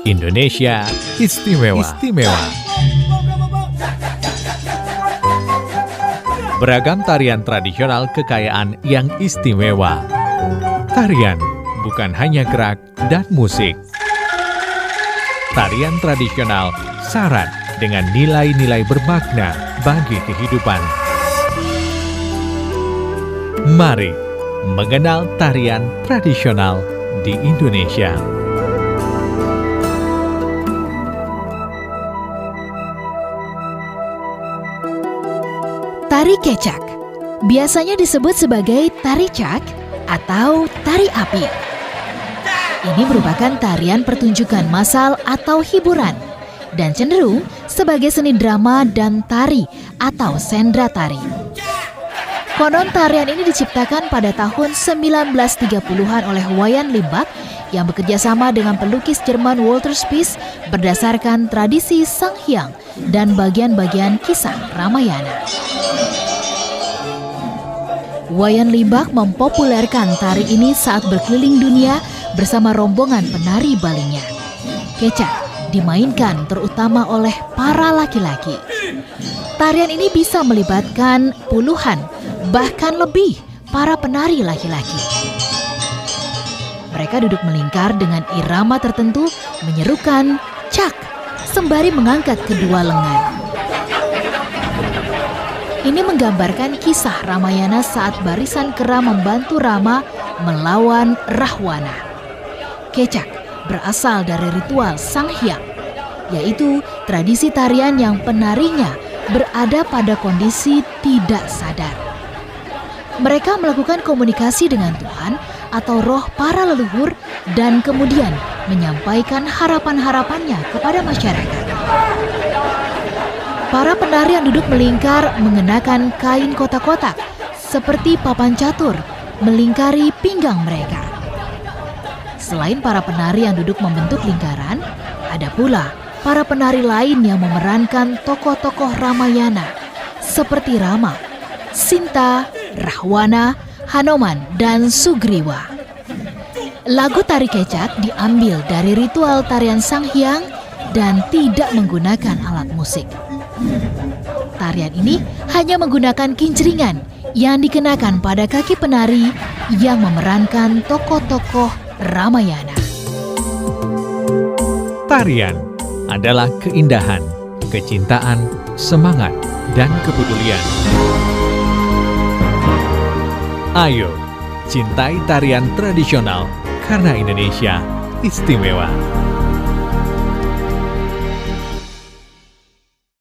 Indonesia istimewa. Beragam tarian tradisional kekayaan yang istimewa. Tarian bukan hanya gerak dan musik. Tarian tradisional syarat dengan nilai-nilai bermakna bagi kehidupan. Mari mengenal tarian tradisional di Indonesia. Tari kecak biasanya disebut sebagai tari cak atau tari api. Ini merupakan tarian pertunjukan massal atau hiburan dan cenderung sebagai seni drama dan tari atau sendra tari. Konon tarian ini diciptakan pada tahun 1930-an oleh Wayan Limbach yang bekerja sama dengan pelukis Jerman Walter Spies berdasarkan tradisi Sanghyang dan bagian-bagian kisah Ramayana. Wayan Limbach mempopulerkan tari ini saat berkeliling dunia bersama rombongan penari Balinya. Kecak dimainkan terutama oleh para laki-laki. Tarian ini bisa melibatkan puluhan, bahkan lebih para penari laki-laki. Mereka duduk melingkar dengan irama tertentu menyerukan cak sembari mengangkat kedua lengan. Ini menggambarkan kisah Ramayana saat barisan kera membantu Rama melawan Rahwana. Kecak berasal dari ritual Sanghyang, yaitu tradisi tarian yang penarinya berada pada kondisi tidak sadar. Mereka melakukan komunikasi dengan Tuhan atau roh para leluhur dan kemudian menyampaikan harapan-harapannya kepada masyarakat. Para penari yang duduk melingkar mengenakan kain kotak-kotak seperti papan catur melingkari pinggang mereka. Selain para penari yang duduk membentuk lingkaran, ada pula para penari lain yang memerankan tokoh-tokoh Ramayana seperti Rama, Sinta, Rahwana, Hanuman, dan Sugriwa. Lagu tari kecak diambil dari ritual tarian Sanghyang dan tidak menggunakan alat musik. Tarian ini hanya menggunakan kincringan yang dikenakan pada kaki penari yang memerankan tokoh-tokoh Ramayana. Tarian adalah keindahan, kecintaan, semangat, dan kepedulian. Ayo, cintai tarian tradisional karena Indonesia istimewa.